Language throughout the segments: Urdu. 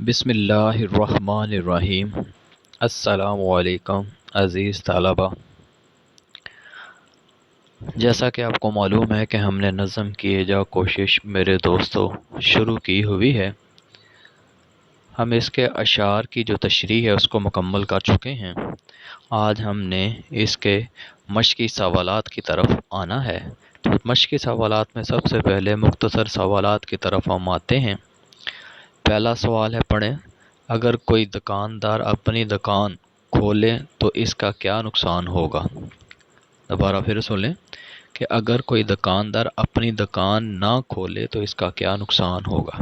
بسم اللہ الرحمن الرحیم۔ السلام علیکم عزیز طلبہ، جیسا کہ آپ کو معلوم ہے کہ ہم نے نظم کیے جا کوشش میرے دوستوں شروع کی ہوئی ہے۔ ہم اس کے اشعار کی جو تشریح ہے اس کو مکمل کر چکے ہیں۔ آج ہم نے اس کے مشقی سوالات کی طرف آنا ہے۔ تو مشقی سوالات میں سب سے پہلے مختصر سوالات کی طرف ہم آتے ہیں۔ پہلا سوال ہے، پڑھیں، اگر کوئی دکاندار اپنی دکان کھولے تو اس کا کیا نقصان ہوگا؟ دوبارہ پھر سن لیں کہ اگر کوئی دکاندار اپنی دکان نہ کھولے تو اس کا کیا نقصان ہوگا؟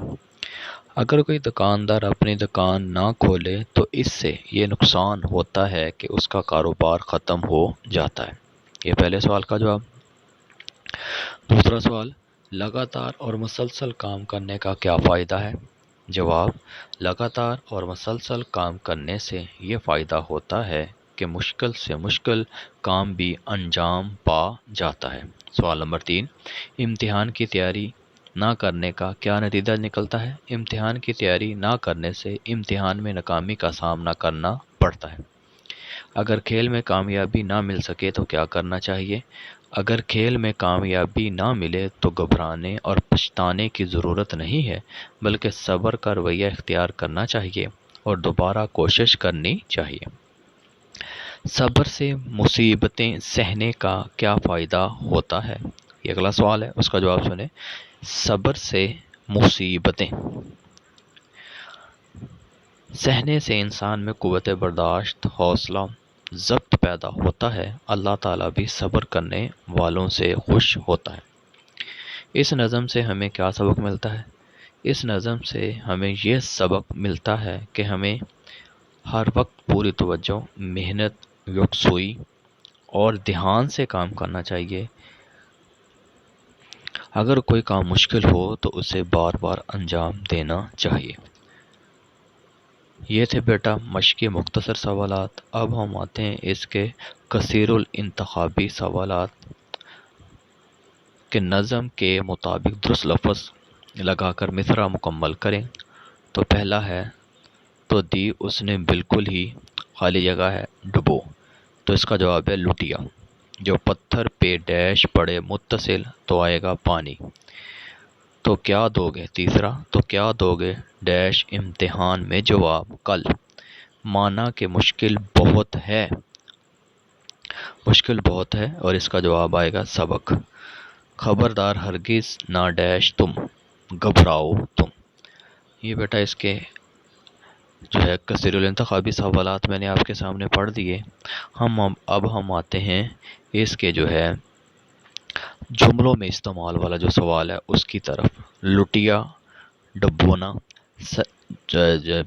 اگر کوئی دکاندار اپنی دکان نہ کھولے تو اس سے یہ نقصان ہوتا ہے کہ اس کا کاروبار ختم ہو جاتا ہے۔ یہ پہلے سوال کا جواب۔ دوسرا سوال، لگاتار اور مسلسل کام کرنے کا کیا فائدہ ہے؟ جواب، لگاتار اور مسلسل کام کرنے سے یہ فائدہ ہوتا ہے کہ مشکل سے مشکل کام بھی انجام پا جاتا ہے۔ سوال نمبر 3، امتحان کی تیاری نہ کرنے کا کیا نتیجہ نکلتا ہے؟ امتحان کی تیاری نہ کرنے سے امتحان میں ناکامی کا سامنا کرنا پڑتا ہے۔ اگر کھیل میں کامیابی نہ مل سکے تو کیا کرنا چاہیے؟ اگر کھیل میں کامیابی نہ ملے تو گھبرانے اور پچھتانے کی ضرورت نہیں ہے، بلکہ صبر کا رویہ اختیار کرنا چاہیے اور دوبارہ کوشش کرنی چاہیے۔ صبر سے مصیبتیں سہنے کا کیا فائدہ ہوتا ہے؟ یہ اگلا سوال ہے، اس کا جواب سنیں۔ صبر سے مصیبتیں سہنے سے انسان میں قوت برداشت، حوصلہ، ضبط پیدا ہوتا ہے۔ اللہ تعالیٰ بھی صبر کرنے والوں سے خوش ہوتا ہے۔ اس نظم سے ہمیں کیا سبق ملتا ہے؟ اس نظم سے ہمیں یہ سبق ملتا ہے کہ ہمیں ہر وقت پوری توجہ، محنت، یکسوئی اور دھیان سے کام کرنا چاہیے۔ اگر کوئی کام مشکل ہو تو اسے بار بار انجام دینا چاہیے۔ یہ تھے بیٹا مشقی مختصر سوالات۔ اب ہم آتے ہیں اس کے کثیر الانتخابی سوالات کہ نظم کے مطابق درست لفظ لگا کر مصرع مکمل کریں۔ تو پہلا ہے، تو دی اس نے بالکل ہی، خالی جگہ ہے، ڈبو، تو اس کا جواب ہے لٹیا۔ جو پتھر پہ ڈیش پڑے متصل تو آئے گا پانی۔ تو کیا دو گے؟ تیسرا، تو کیا دو گے ڈیش امتحان میں جواب کل؟ مانا کہ مشکل بہت ہے، مشکل بہت ہے، اور اس کا جواب آئے گا سبق۔ خبردار ہرگز نہ ڈیش تم، گھبراؤ تم۔ یہ بیٹا اس کے جو ہے کثیر الانتخابی سوالات میں نے آپ کے سامنے پڑھ دیے۔ اب ہم آتے ہیں اس کے جو ہے جملوں میں استعمال والا جو سوال ہے اس کی طرف۔ لٹیا، ڈبونا،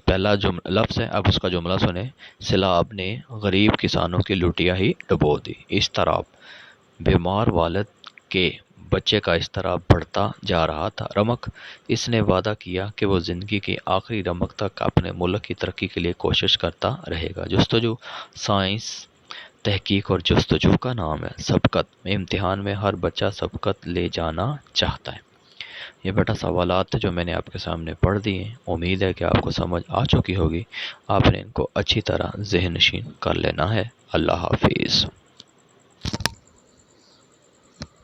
پہلا لفظ ہے، اب اس کا جملہ سنیں۔ سیلاب نے غریب کسانوں کی لٹیا ہی ڈبو دی۔ اضطراب، بیمار والد کے بچے کا اضطراب بڑھتا جا رہا تھا۔ رمق، اس نے وعدہ کیا کہ وہ زندگی کی آخری رمق تک اپنے ملک کی ترقی کے لیے کوشش کرتا رہے گا۔ جستجو، سائنس، تحقیق اور جستجو کا نام ہے۔ سبقت، امتحان میں ہر بچہ سبقت لے جانا چاہتا ہے۔ یہ بیٹا سوالات جو میں نے آپ کے سامنے پڑھ دیے، امید ہے کہ آپ کو سمجھ آ چکی ہوگی۔ آپ نے ان کو اچھی طرح ذہن نشین کر لینا ہے۔ اللہ حافظ۔